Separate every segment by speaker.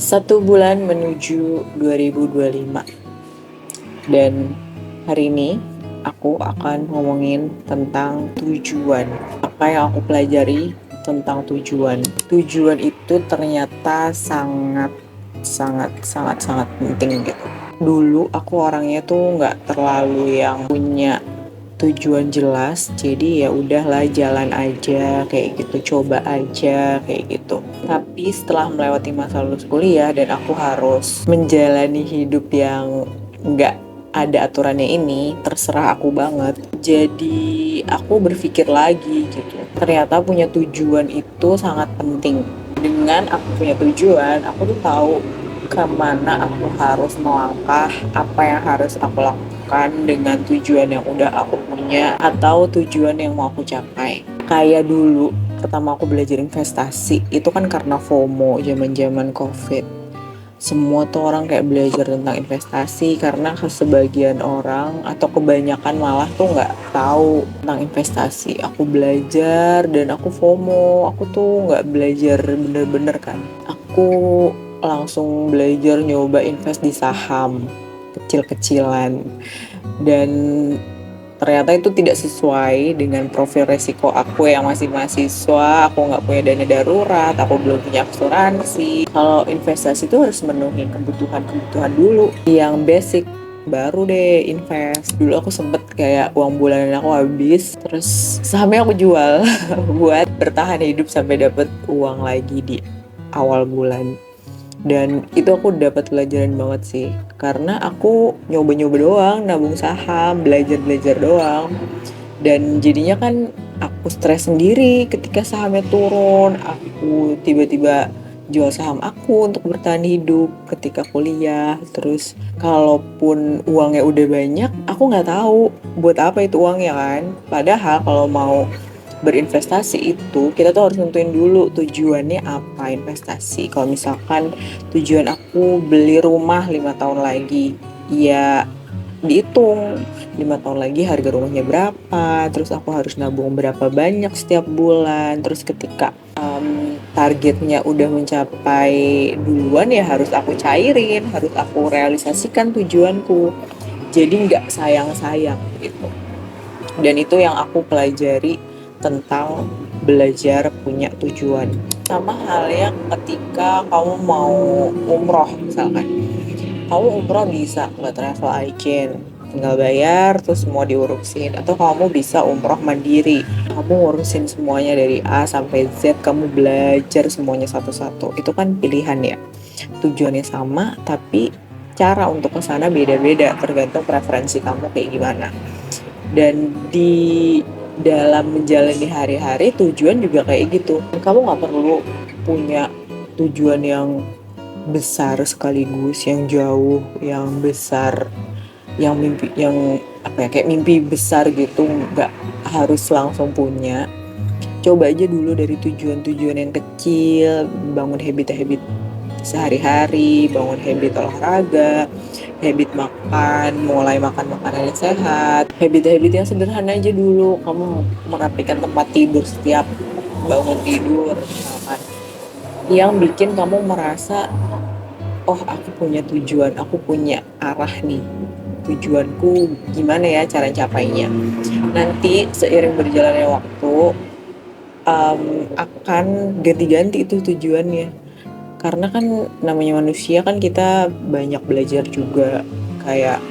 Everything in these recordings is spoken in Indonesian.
Speaker 1: 1 bulan menuju 2025. Dan hari ini aku akan ngomongin tentang tujuan. Apa yang aku pelajari tentang tujuan. Tujuan itu ternyata sangat penting gitu. Dulu aku orangnya tuh nggak terlalu yang punya tujuan jelas, jadi ya udahlah jalan aja kayak gitu, coba aja kayak gitu. Tapi setelah melewati masa lulus kuliah dan aku harus menjalani hidup yang nggak ada aturannya ini, terserah aku banget. Jadi aku berpikir lagi gitu. Ternyata punya tujuan itu sangat penting. Dengan aku punya tujuan, aku tuh tahu kemana aku harus melangkah, apa yang harus aku lakukan dengan tujuan yang udah aku punya atau tujuan yang mau aku capai. Kayak dulu pertama aku belajar investasi itu kan karena FOMO zaman-zaman COVID. Semua tuh orang kayak belajar tentang investasi karena sebagian orang atau kebanyakan malah tuh nggak tahu tentang investasi. Aku belajar dan aku FOMO, aku tuh nggak belajar bener-bener kan. Aku langsung belajar nyoba invest di saham kecil-kecilan dan ternyata itu tidak sesuai dengan profil resiko aku yang masih mahasiswa. Aku nggak punya dana darurat, aku belum punya asuransi. Kalau investasi itu harus memenuhi kebutuhan dulu yang basic, baru deh invest. Dulu aku sempet kayak uang bulanan aku habis, terus sahamnya aku jual buat bertahan hidup sampai dapet uang lagi di awal bulan. Dan itu aku dapat pelajaran banget sih, karena aku nyoba-nyoba doang, nabung saham, belajar-belajar doang. Dan jadinya kan aku stres sendiri ketika sahamnya turun. Aku tiba-tiba jual saham aku untuk bertahan hidup ketika kuliah. Terus kalaupun uangnya udah banyak, aku nggak tahu buat apa itu uangnya kan. Padahal kalau mau berinvestasi itu kita tuh harus nentuin dulu tujuannya apa investasi. Kalau misalkan tujuan aku beli rumah 5 tahun lagi, ya dihitung 5 tahun lagi harga rumahnya berapa, terus aku harus nabung berapa banyak setiap bulan. Terus ketika targetnya udah mencapai duluan, ya harus aku cairin, harus aku realisasikan tujuanku, jadi nggak sayang-sayang gitu. Dan itu yang aku pelajari tentang belajar punya tujuan. Sama halnya ketika kamu mau umroh misalkan. Kamu umroh bisa nggak travel agent, tinggal bayar terus semua diurusin. Atau kamu bisa umroh mandiri, kamu ngurusin semuanya dari A sampai Z, kamu belajar semuanya satu-satu. Itu kan pilihan ya. Tujuannya sama tapi cara untuk kesana beda-beda, tergantung preferensi kamu kayak gimana. Dan di dalam menjalani hari-hari, tujuan juga kayak gitu. Kamu nggak perlu punya tujuan yang besar sekaligus, yang jauh, yang besar, yang mimpi, yang apa ya, kayak mimpi besar gitu. Nggak harus langsung punya. Coba aja dulu dari tujuan-tujuan yang kecil, bangun habit-habit sehari-hari, bangun habit olahraga, habit makan, mulai makan makanan yang sehat, habit-habit yang sederhana aja dulu. Kamu merapikan tempat tidur setiap bangun tidur misalkan, yang bikin kamu merasa, oh aku punya tujuan, aku punya arah nih, tujuanku gimana ya cara capainya. Nanti seiring berjalannya waktu akan ganti-ganti itu tujuannya, karena kan namanya manusia kan, kita banyak belajar juga. Kayak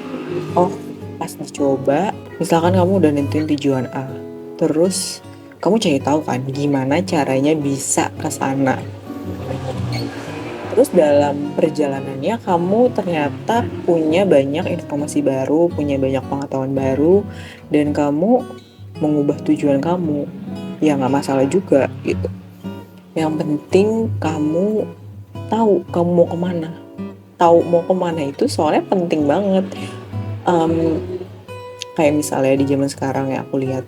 Speaker 1: oh pas dicoba, misalkan kamu udah nentuin tujuan A, terus kamu cari tahu kan gimana caranya bisa ke sana. Terus dalam perjalanannya kamu ternyata punya banyak informasi baru, punya banyak pengetahuan baru, dan kamu mengubah tujuan kamu, ya nggak masalah juga gitu. Yang penting kamu tahu kamu mau kemana. Tahu mau kemana itu soalnya penting banget. Kayak misalnya di zaman sekarang ya, aku lihat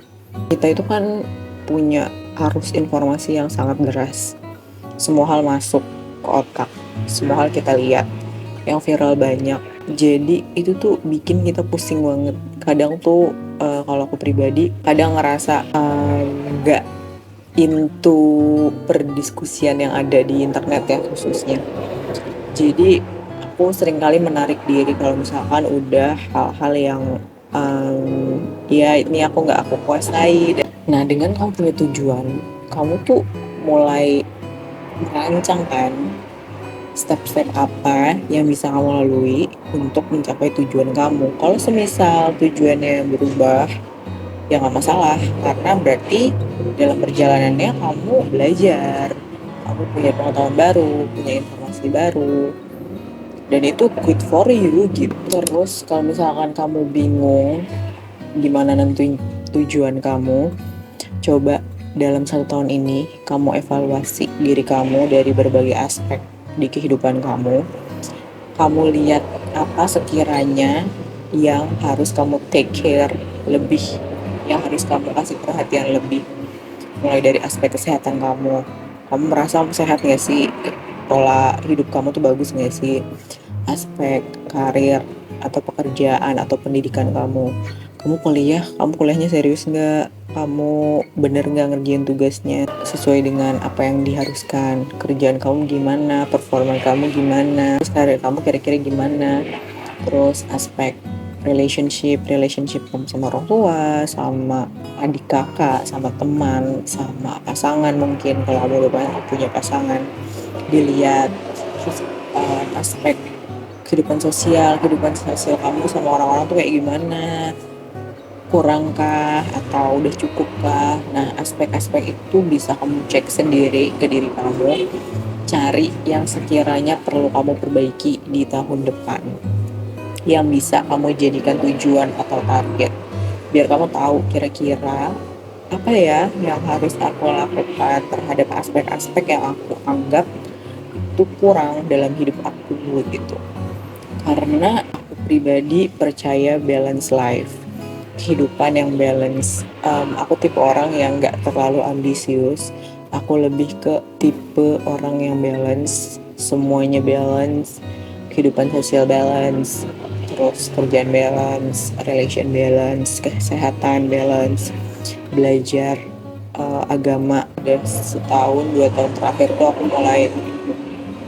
Speaker 1: kita itu kan punya arus informasi yang sangat deras. Semua hal masuk ke otak, semua hal kita lihat, yang viral banyak. Jadi itu tuh bikin kita pusing banget. Kadang tuh kalau aku pribadi kadang ngerasa nggak into perdiskusian yang ada di internet ya khususnya. Jadi aku seringkali menarik diri kalau misalkan udah hal-hal yang ya ini aku nggak aku kuasai. Nah, dengan kamu punya tujuan, kamu tuh mulai merancang kan step-step apa yang bisa kamu lalui untuk mencapai tujuan kamu. Kalau semisal tujuannya berubah, ya nggak masalah, karena berarti dalam perjalanannya kamu belajar, kamu punya pengetahuan baru, punya informasi baru, dan itu good for you gitu. Terus kalau misalkan kamu bingung gimana nentuin tujuan kamu, coba dalam 1 tahun ini kamu evaluasi diri kamu dari berbagai aspek di kehidupan kamu. Kamu lihat apa sekiranya yang harus kamu take care lebih, yang harus kamu kasih perhatian lebih. Mulai dari aspek kesehatan kamu. Kamu merasa sehat gak sih? Pola hidup kamu tuh bagus gak sih? Aspek karir atau pekerjaan atau pendidikan kamu. Kamu kuliahnya serius nggak? Kamu bener nggak ngerjain tugasnya sesuai dengan apa yang diharuskan? Kerjaan kamu gimana? Performa kamu gimana? Terus karir kamu kira-kira gimana? Terus aspek relationship kamu sama orang tua, sama adik kakak, sama teman, sama pasangan mungkin kalau kamu udah punya pasangan dilihat. Terus aspek kehidupan sosial kamu sama orang-orang tuh kayak gimana, kurangkah atau udah cukupkah. Nah, aspek-aspek itu bisa kamu cek sendiri ke diri kamu, cari yang sekiranya perlu kamu perbaiki di tahun depan, yang bisa kamu jadikan tujuan atau target, biar kamu tahu kira-kira apa ya yang harus aku lakukan terhadap aspek-aspek yang aku anggap itu kurang dalam hidup aku gitu. Karena aku pribadi percaya balance life, kehidupan yang balance. Aku tipe orang yang gak terlalu ambisius, aku lebih ke tipe orang yang balance, semuanya balance, kehidupan sosial balance, terus kerjaan balance, relation balance, kesehatan balance, belajar agama. Udah 1-2 tahun terakhir tuh aku mulai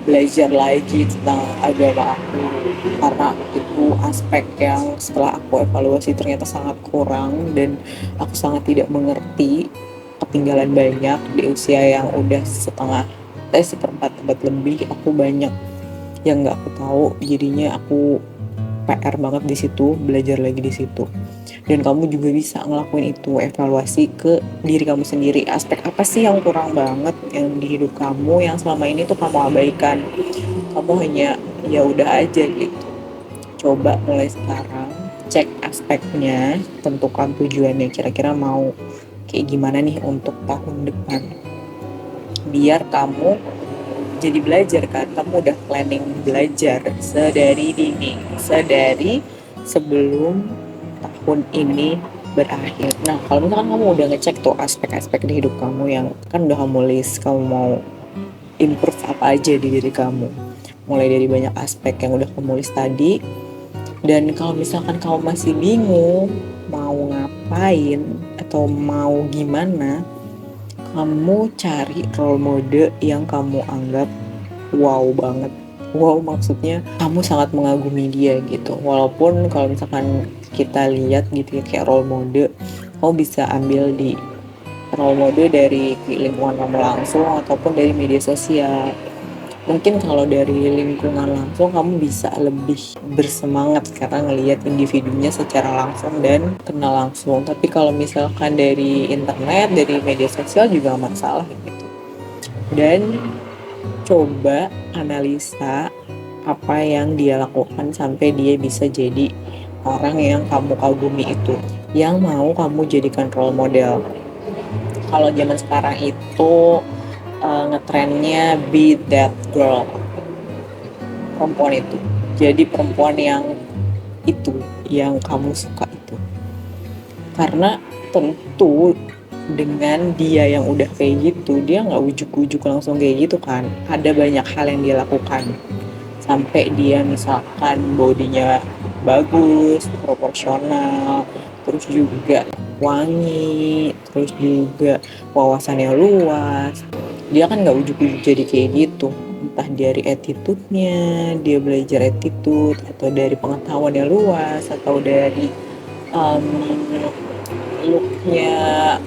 Speaker 1: belajar lagi tentang agama aku, karena itu aspek yang setelah aku evaluasi ternyata sangat kurang dan aku sangat tidak mengerti, ketinggalan banyak di usia yang udah seperempat abad lebih. Aku banyak yang nggak aku tahu, jadinya aku PR banget di situ, belajar lagi di situ. Dan kamu juga bisa ngelakuin itu, evaluasi ke diri kamu sendiri, aspek apa sih yang kurang banget yang di hidup kamu yang selama ini tuh kamu abaikan, kamu hanya ya udah aja gitu. Coba mulai sekarang cek aspeknya, tentukan tujuannya, kira-kira mau kayak gimana nih untuk tahun depan, biar kamu jadi belajar kan, kamu udah planning belajar sedari dini, sedari sebelum tahun ini berakhir. Nah, kalau misalkan kamu udah ngecek tuh aspek-aspek di hidup kamu yang kan udah kamu list, kamu mau improve apa aja di diri kamu, mulai dari banyak aspek yang udah kamu list tadi. Dan kalau misalkan kamu masih bingung mau ngapain atau mau gimana, kamu cari role model yang kamu anggap wow banget. Wow maksudnya kamu sangat mengagumi dia gitu. Walaupun kalau misalkan kita lihat gitu ya kayak role model, kamu bisa ambil di role model dari lingkungan kamu langsung ataupun dari media sosial. Mungkin kalau dari lingkungan langsung kamu bisa lebih bersemangat karena ngelihat individunya secara langsung dan kenal langsung. Tapi kalau misalkan dari internet, dari media sosial juga gak masalah gitu. Dan coba analisa apa yang dia lakukan sampai dia bisa jadi orang yang kamu kagumi itu, yang mau kamu jadikan role model. Kalau zaman sekarang itu ngetrennya be that girl, perempuan itu jadi perempuan yang itu yang kamu suka itu. Karena tentu dengan dia yang udah kayak gitu, dia nggak ujuk-ujuk langsung kayak gitu kan, ada banyak hal yang dia lakukan sampai dia misalkan bodinya bagus, proporsional, terus juga wangi, terus juga wawasannya luas. Dia kan nggak ujuk-ujuk jadi kayak gitu. entah dari attitude-nya, dia belajar attitude, atau dari pengetahuan yang luas, atau dari look-nya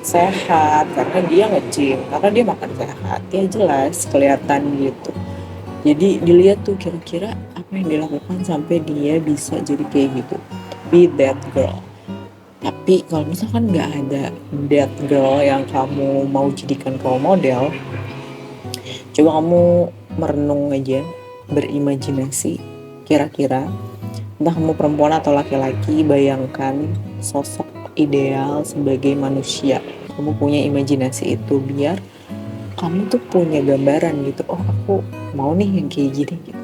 Speaker 1: sehat karena dia nge-gym, karena dia makan sehat, ya jelas kelihatan gitu. Jadi dilihat tuh kira-kira apa yang dilakukan sampai dia bisa jadi kayak gitu, be that girl. Tapi kalau misalkan nggak ada that girl yang kamu mau jadikan role model, coba kamu merenung aja, berimajinasi, kira-kira entah kamu perempuan atau laki-laki, bayangkan sosok ideal sebagai manusia. Kamu punya imajinasi itu biar kamu tuh punya gambaran gitu, oh aku mau nih yang kayak gini gitu.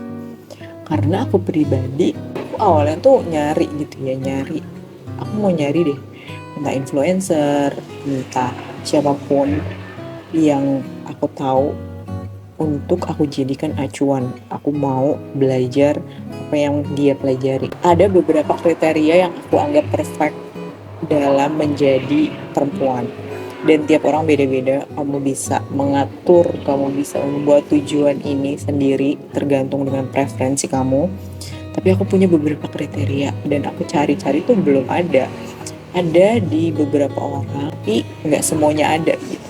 Speaker 1: Karena aku pribadi, aku awalnya tuh nyari gitu ya, aku mau nyari deh, entah influencer, entah siapapun yang aku tahu untuk aku jadikan acuan. Aku mau belajar apa yang dia pelajari. Ada beberapa kriteria yang aku anggap perfect dalam menjadi perempuan. Dan tiap orang beda-beda, kamu bisa mengatur, kamu bisa membuat tujuan ini sendiri tergantung dengan preferensi kamu. Tapi aku punya beberapa kriteria dan aku cari-cari tuh belum ada. Ada di beberapa orang, tapi nggak semuanya ada gitu.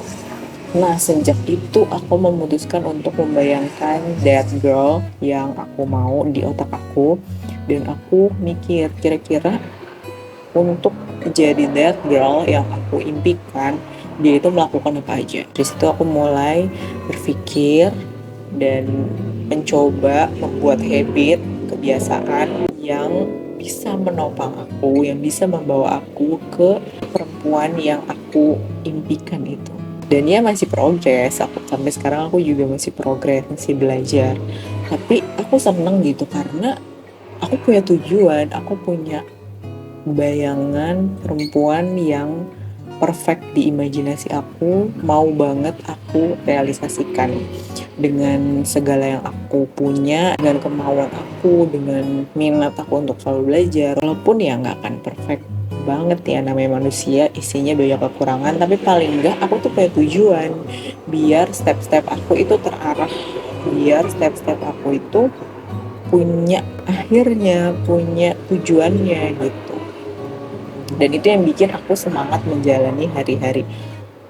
Speaker 1: Nah, sejak itu aku memutuskan untuk membayangkan that girl yang aku mau di otak aku. Dan aku mikir kira-kira untuk jadi that girl yang aku impikan, dia itu melakukan apa aja. Dari situ aku mulai berpikir dan mencoba membuat habit, kebiasaan yang bisa menopang aku, yang bisa membawa aku ke perempuan yang aku impikan itu. Dan ya masih progres, aku sampai sekarang aku juga masih progres, masih belajar. Tapi aku seneng gitu karena aku punya tujuan, aku punya bayangan perempuan yang perfect di imajinasi aku, mau banget aku realisasikan dengan segala yang aku punya, dengan kemauan aku, dengan minat aku untuk selalu belajar. Walaupun ya nggak akan perfect banget ya, namanya manusia isinya banyak kekurangan, tapi paling enggak aku tuh punya tujuan biar step-step aku itu terarah, biar step-step aku itu punya akhirnya, punya tujuannya gitu. Dan itu yang bikin aku semangat menjalani hari-hari.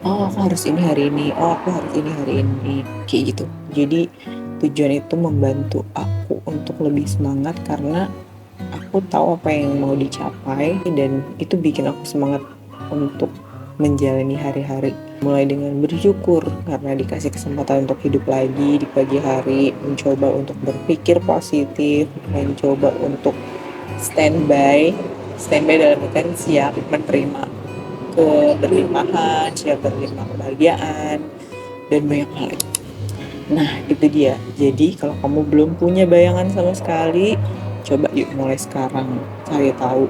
Speaker 1: Oh aku harus ini hari ini, oh aku harus ini hari ini, kayak gitu. Jadi tujuan itu membantu aku untuk lebih semangat karena aku tahu apa yang mau dicapai, dan itu bikin aku semangat untuk menjalani hari-hari. Mulai dengan bersyukur karena dikasih kesempatan untuk hidup lagi di pagi hari, mencoba untuk berpikir positif, mencoba untuk standby dalam artian siap menerima keberlimpahan, siap menerima kebahagiaan, dan banyak hal. Nah itu dia. Jadi kalau kamu belum punya bayangan sama sekali, coba yuk mulai sekarang cari tahu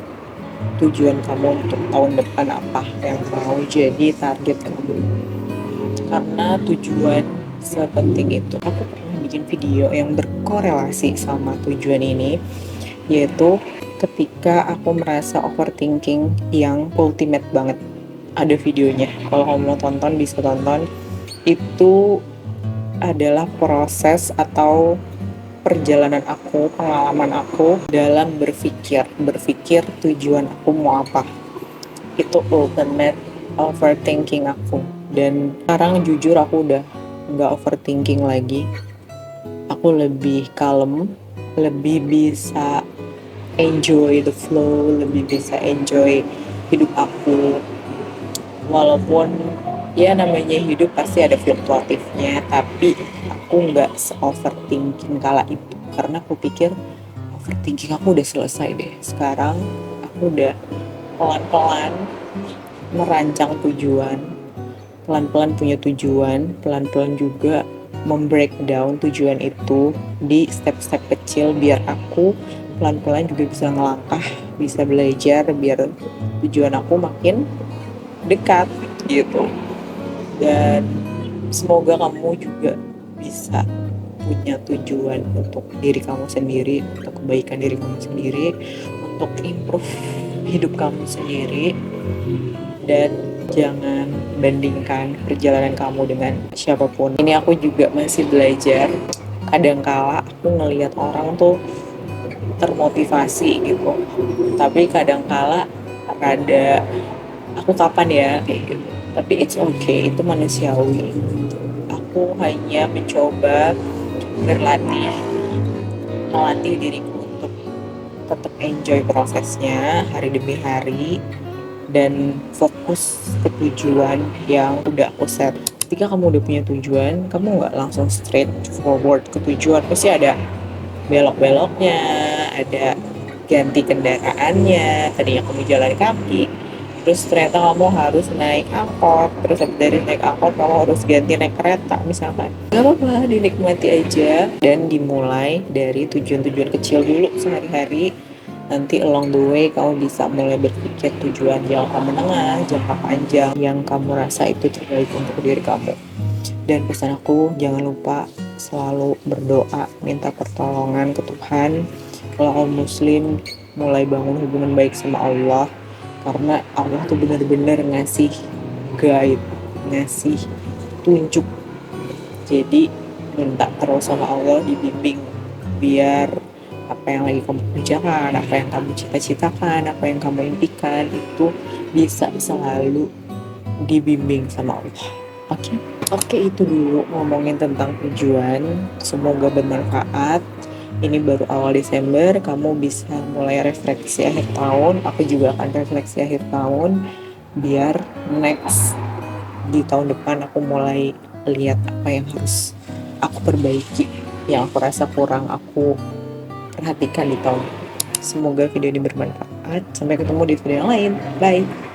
Speaker 1: tujuan kamu untuk tahun depan apa yang mau jadi target kamu. Karena tujuan sepenting itu. Aku pernah bikin video yang berkorelasi sama tujuan ini, yaitu ketika aku merasa overthinking yang ultimate banget. Ada videonya, kalau kamu mau tonton bisa tonton. Itu adalah proses atau perjalanan aku, pengalaman aku dalam berpikir tujuan aku mau apa. Itu ultimate overthinking aku. Dan sekarang jujur aku udah nggak overthinking lagi. Aku lebih kalem, lebih bisa enjoy the flow, lebih bisa enjoy hidup aku. Walaupun ya namanya hidup pasti ada fluktuatifnya, tapi aku nggak se-overthinking kala itu. Karena aku pikir overthinking aku udah selesai deh. Sekarang aku udah pelan-pelan merancang tujuan, pelan-pelan punya tujuan, pelan-pelan juga membreakdown tujuan itu di step-step kecil biar aku pelan-pelan juga bisa ngelangkah, bisa belajar biar tujuan aku makin dekat gitu. Dan semoga kamu juga bisa punya tujuan untuk diri kamu sendiri, untuk kebaikan diri kamu sendiri, untuk improve hidup kamu sendiri, dan Jangan bandingkan perjalanan kamu dengan siapapun. Ini aku juga masih belajar. Kadangkala aku ngelihat orang tuh termotivasi gitu, tapi kadangkala rada aku kapan ya kayak gitu. Tapi it's okay, itu manusiawi. Aku hanya mencoba berlatih, melatih diriku untuk tetap enjoy prosesnya hari demi hari dan fokus ke tujuan yang udah aku set. Ketika kamu udah punya tujuan, kamu nggak langsung straight forward ke tujuan, pasti ada belok-beloknya, ada ganti kendaraannya. Tadinya kamu jalan kaki, terus ternyata kamu harus naik angkot, terus dari naik angkot kamu harus ganti naik kereta misalkan. Gak apa-apa, dinikmati aja dan dimulai dari tujuan-tujuan kecil dulu sehari-hari. Nanti along the way kamu bisa mulai berpikir tujuan jangka menengah, jangka panjang yang kamu rasa itu terbaik untuk diri kamu. Dan pesan aku, jangan lupa selalu berdoa, minta pertolongan ke Tuhan. Kalau kamu muslim, mulai bangun hubungan baik sama Allah, karena Allah tuh benar-benar ngasih guide, ngasih tunjuk. Jadi minta terus sama Allah dibimbing, biar apa yang lagi kamu kerjakan, apa yang kamu cita-citakan, apa yang kamu impikan itu bisa selalu dibimbing sama Allah. Oke, itu dulu ngomongin tentang tujuan. Semoga bermanfaat. Ini baru awal Desember, kamu bisa mulai refleksi akhir tahun. Aku juga akan refleksi akhir tahun, biar next di tahun depan aku mulai lihat apa yang harus aku perbaiki, yang aku rasa kurang aku perhatikan di tahun. Semoga video ini bermanfaat. Sampai ketemu di video yang lain. Bye.